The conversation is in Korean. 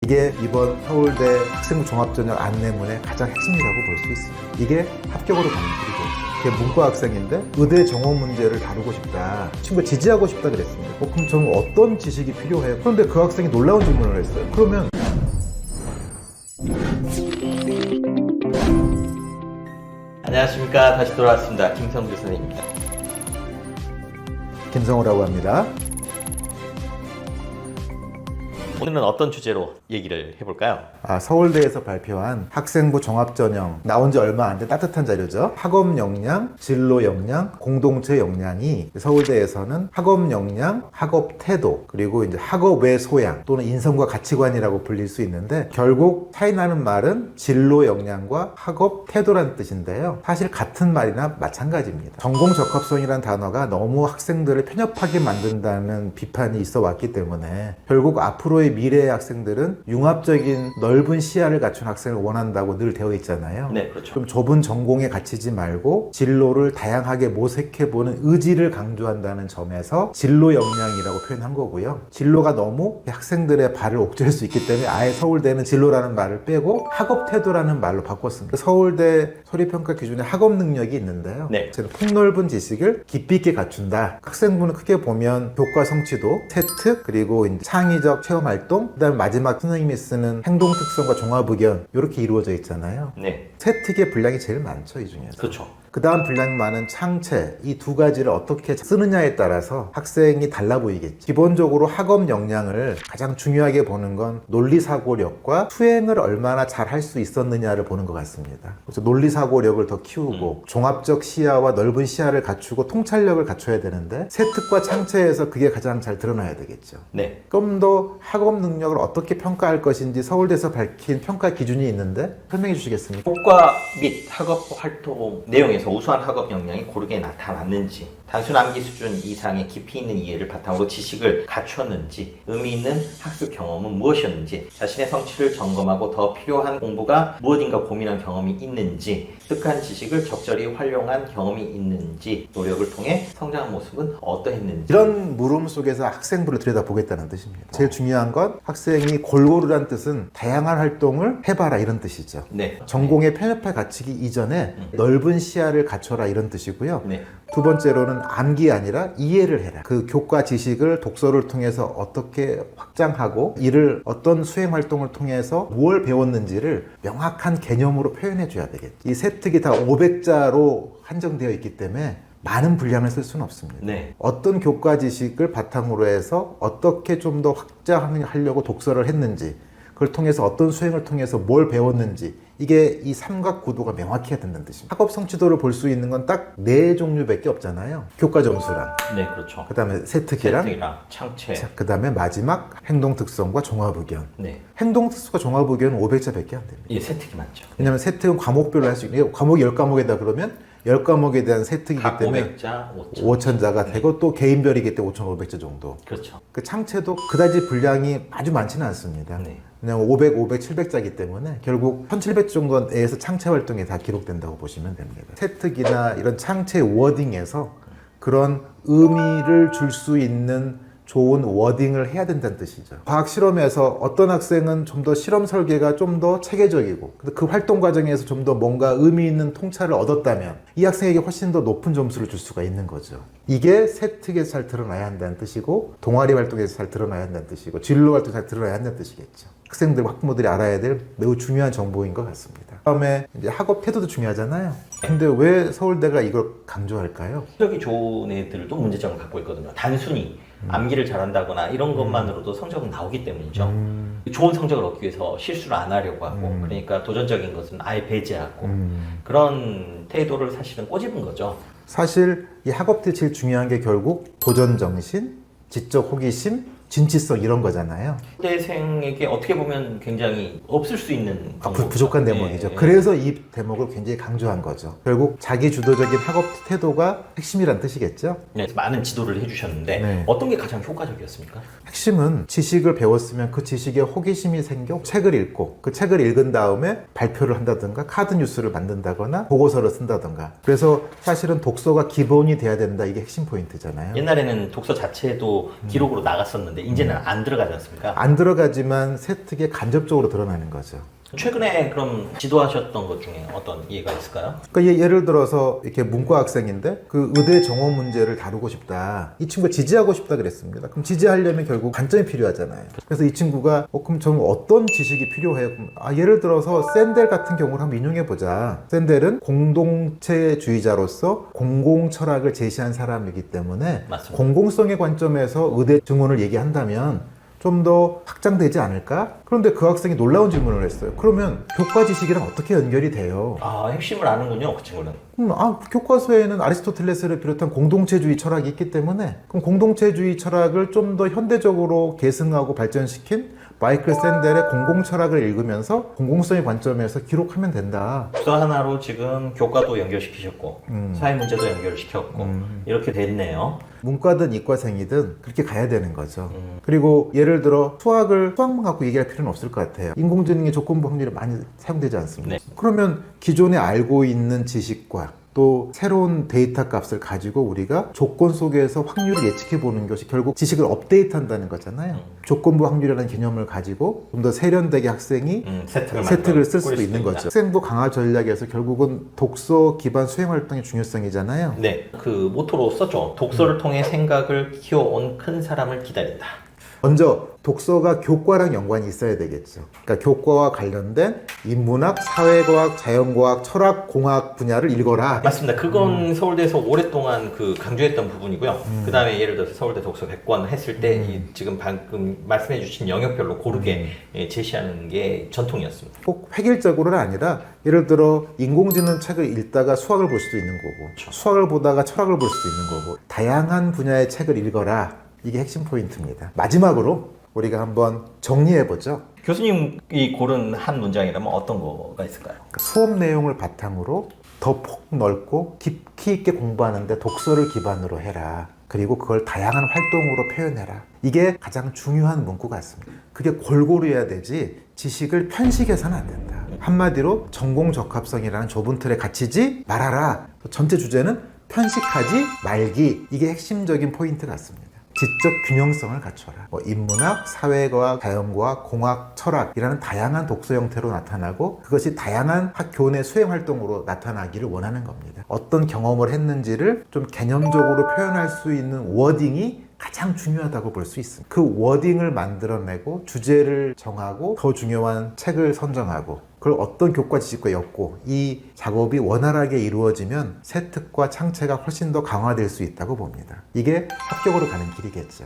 이게 이번 서울대 학생부 종합전형 안내문의 가장 핵심이라고 볼 수 있습니다. 이게 합격으로 가는 길이죠. 걔 문과 학생인데 의대 정원 문제를 다루고 싶다. 친구가 지지하고 싶다 그랬습니다. 그럼 저는 어떤 지식이 필요해요? 그런데 그 학생이 놀라운 질문을 했어요. 그러면 안녕하십니까. 다시 돌아왔습니다. 김성주 선생님입니다. 김성호라고 합니다. 오늘은 어떤 주제로 얘기를 해볼까요? 서울대에서 발표한 학생부 종합전형 나온 지 얼마 안 된 따뜻한 자료죠. 학업 역량, 진로 역량, 공동체 역량이 서울대에서는 학업 역량, 학업 태도, 그리고 이제 학업 외 소양 또는 인성과 가치관이라고 불릴 수 있는데 결국 차이 나는 말은 진로 역량과 학업 태도라는 뜻인데요. 사실 같은 말이나 마찬가지입니다. 전공 적합성이라는 단어가 너무 학생들을 편협하게 만든다는 비판이 있어 왔기 때문에 결국 앞으로의 미래의 학생들은 융합적인 넓은 시야를 갖춘 학생을 원한다고 늘 되어 있잖아요. 네, 그렇죠. 좀 좁은 전공에 갇히지 말고 진로를 다양하게 모색해보는 의지를 강조한다는 점에서 진로 역량이라고 표현한 거고요. 진로가 너무 학생들의 발을 옥죄할 수 있기 때문에 아예 서울대는 진로라는 말을 빼고 학업 태도라는 말로 바꿨습니다. 서울대 소리평가 기준에 학업 능력이 있는데요. 네. 저는 폭넓은 지식을 깊이 있게 갖춘다. 학생부는 크게 보면 교과 성취도, 세특, 그리고 이제 창의적 체험 활동, 그다음에 마지막 선생님이 쓰는 행동 특성과 종합 의견 이렇게 이루어져 있잖아요. 네. 세특의 분량이 제일 많죠, 이 중에서. 그렇죠. 그 다음 분량 많은 창체, 이 두 가지를 어떻게 쓰느냐에 따라서 학생이 달라 보이겠죠. 기본적으로 학업 역량을 가장 중요하게 보는 건 논리사고력과 수행을 얼마나 잘 할 수 있었느냐를 보는 것 같습니다. 그래서 논리사고력을 더 키우고 종합적 시야와 넓은 시야를 갖추고 통찰력을 갖춰야 되는데 세특과 창체에서 그게 가장 잘 드러나야 되겠죠. 네. 좀 더 학업 능력을 어떻게 평가할 것인지 서울대에서 밝힌 평가 기준이 있는데 설명해 주시겠습니까? 교과 및 학업 활동 내용에서 우수한 학업 역량이 고르게 나타났는지, 단순 암기 수준 이상의 깊이 있는 이해를 바탕으로 지식을 갖췄는지, 의미 있는 학습 경험은 무엇이었는지, 자신의 성취를 점검하고 더 필요한 공부가 무엇인가 고민한 경험이 있는지, 습득한 지식을 적절히 활용한 경험이 있는지, 노력을 통해 성장한 모습은 어떠했는지. 이런 물음 속에서 학생부를 들여다보겠다는 뜻입니다. 제일 중요한 건 학생이 골고루란 뜻은 다양한 활동을 해봐라 이런 뜻이죠. 네. 전공에 편협해 갇히기 이전에 넓은 시야를 갖춰라 이런 뜻이고요. 네. 두 번째로는 암기 아니라 이해를 해라. 그 교과 지식을 독서를 통해서 어떻게 확장하고 이를 어떤 수행 활동을 통해서 무엇을 배웠는지를 명확한 개념으로 표현해 줘야 되겠죠. 이 세특이 다 500자로 한정되어 있기 때문에 많은 분량을 쓸 수는 없습니다. 네. 어떤 교과 지식을 바탕으로 해서 어떻게 좀 더 확장하려고 독서를 했는지, 그걸 통해서 어떤 수행을 통해서 뭘 배웠는지, 이게 이 삼각 구도가 명확해야 된다는 뜻입니다. 학업 성취도를 볼 수 있는 건 딱 4종류밖에 없잖아요. 교과 점수랑, 네, 그렇죠. 그 다음에 세특이랑, 창체. 그 다음에 마지막 행동 특성과 종합 의견. 네. 행동 특성과 종합 의견은 500자밖에 안 됩니다. 예, 세특이 많죠. 왜냐하면 세특은 과목별로 할 수 있는, 과목이 10과목이다 그러면 10과목에 대한 세특이기 각 때문에 500자, 5,000자가 되고 또 개인별이기 때문에 5,500자 정도. 그렇죠. 그 창체도 그다지 분량이 아주 많지는 않습니다. 네. 그냥 500, 700자이기 때문에 결국 1700 정도에서 창체 활동에 다 기록된다고 보시면 됩니다. 세특이나 이런 창체 워딩에서 그런 의미를 줄 수 있는 좋은 워딩을 해야 된다는 뜻이죠. 과학 실험에서 어떤 학생은 좀 더 실험 설계가 좀 더 체계적이고 그 활동 과정에서 좀 더 뭔가 의미 있는 통찰을 얻었다면 이 학생에게 훨씬 더 높은 점수를 줄 수가 있는 거죠. 이게 세특에서 잘 드러나야 한다는 뜻이고 동아리 활동에서 잘 드러나야 한다는 뜻이고 진로 활동에서 잘 드러나야 한다는 뜻이겠죠. 학생들, 학부모들이 알아야 될 매우 중요한 정보인 것 같습니다. 다음에 이제 학업 태도도 중요하잖아요. 근데 왜 서울대가 이걸 강조할까요? 성적이 좋은 애들도 문제점을 갖고 있거든요. 단순히 암기를 잘한다거나 이런 것만으로도 성적은 나오기 때문이죠. 좋은 성적을 얻기 위해서 실수를 안 하려고 하고 그러니까 도전적인 것은 아예 배제하고 그런 태도를 사실은 꼬집은 거죠. 사실 이 학업때 제일 중요한 게 결국 도전정신, 지적 호기심, 진취성 이런 거잖아요. 대생에게 어떻게 보면 굉장히 없을 수 있는 부족한 대목이죠. 그래서 이 대목을 굉장히 강조한 거죠. 결국 자기 주도적인 학업 태도가 핵심이란 뜻이겠죠. 네, 많은 지도를 해주셨는데 네. 어떤 게 가장 효과적이었습니까? 핵심은 지식을 배웠으면 그 지식에 호기심이 생겨 책을 읽고 그 책을 읽은 다음에 발표를 한다든가 카드 뉴스를 만든다거나 보고서를 쓴다든가. 그래서 사실은 독서가 기본이 돼야 된다. 이게 핵심 포인트잖아요. 옛날에는 독서 자체도 기록으로 나갔었는데 들어갔는데 이제는 안 들어가지 않습니까? 안 들어가지만 세특에 간접적으로 드러나는 거죠. 최근에 그럼 지도하셨던 것 중에 어떤 예가 있을까요? 그러니까 예를 들어서 이렇게 문과 학생인데 그 의대 정원 문제를 다루고 싶다. 이 친구가 지지하고 싶다 그랬습니다. 그럼 지지하려면 결국 관점이 필요하잖아요. 그래서 이 친구가 그럼 저는 어떤 지식이 필요해요? 그럼 예를 들어서 샌델 같은 경우를 한번 인용해 보자. 샌델은 공동체주의자로서 공공 철학을 제시한 사람이기 때문에 맞습니다. 공공성의 관점에서 의대 증원을 얘기한다면 좀 더 확장되지 않을까? 그런데 그 학생이 놀라운 질문을 했어요. 그러면 교과 지식이랑 어떻게 연결이 돼요? 핵심을 아는군요, 그 친구는. 교과서에는 아리스토텔레스를 비롯한 공동체주의 철학이 있기 때문에 그럼 공동체주의 철학을 좀 더 현대적으로 계승하고 발전시킨 마이클 샌델의 공공 철학을 읽으면서 공공성의 관점에서 기록하면 된다. 국사 하나로 지금 교과도 연결시키셨고 사회 문제도 연결시켰고 이렇게 됐네요. 문과든 이과생이든 그렇게 가야 되는 거죠. 그리고 예를 들어 수학만 갖고 얘기할 필요는 없을 것 같아요. 인공지능의 조건부 확률이 많이 사용되지 않습니다. 네. 그러면 기존에 알고 있는 지식과 또 새로운 데이터 값을 가지고 우리가 조건 속에서 확률을 예측해 보는 것이 결국 지식을 업데이트한다는 거잖아요. 조건부 확률이라는 개념을 가지고 좀 더 세련되게 학생이 세특을 쓸 수도 있는 거죠. 학생부 강화 전략에서 결국은 독서 기반 수행 활동의 중요성이잖아요. 네, 그 모토로 썼죠. 독서를 통해 생각을 키워온 큰 사람을 기다린다. 먼저 독서가 교과랑 연관이 있어야 되겠죠. 그러니까 교과와 관련된 인문학, 사회과학, 자연과학, 철학, 공학 분야를 읽어라. 맞습니다. 그건 서울대에서 오랫동안 강조했던 부분이고요. 그 다음에 예를 들어서 서울대 독서 100권 했을 때 지금 방금 말씀해 주신 영역별로 고르게 제시하는 게 전통이었습니다. 꼭 획일적으로는 아니라 예를 들어 인공지능 책을 읽다가 수학을 볼 수도 있는 거고 수학을 보다가 철학을 볼 수도 있는 거고 다양한 분야의 책을 읽어라. 이게 핵심 포인트입니다. 마지막으로 우리가 한번 정리해보죠. 교수님이 고른 한 문장이라면 어떤 거가 있을까요? 수업 내용을 바탕으로 더 폭넓고 깊이 있게 공부하는데 독서를 기반으로 해라. 그리고 그걸 다양한 활동으로 표현해라. 이게 가장 중요한 문구 같습니다. 그게 골고루 해야 되지 지식을 편식해서는 안 된다. 한마디로 전공적합성이라는 좁은 틀에 갇히지 말아라. 전체 주제는 편식하지 말기. 이게 핵심적인 포인트 같습니다. 지적 균형성을 갖춰라. 인문학, 사회과학, 자연과학, 공학, 철학이라는 다양한 독서 형태로 나타나고 그것이 다양한 교내 수행 활동으로 나타나기를 원하는 겁니다. 어떤 경험을 했는지를 좀 개념적으로 표현할 수 있는 워딩이 가장 중요하다고 볼 수 있습니다. 그 워딩을 만들어내고 주제를 정하고 더 중요한 책을 선정하고 그걸 어떤 교과 지식과 엮고 이 작업이 원활하게 이루어지면 세특과 창체가 훨씬 더 강화될 수 있다고 봅니다. 이게 합격으로 가는 길이겠죠.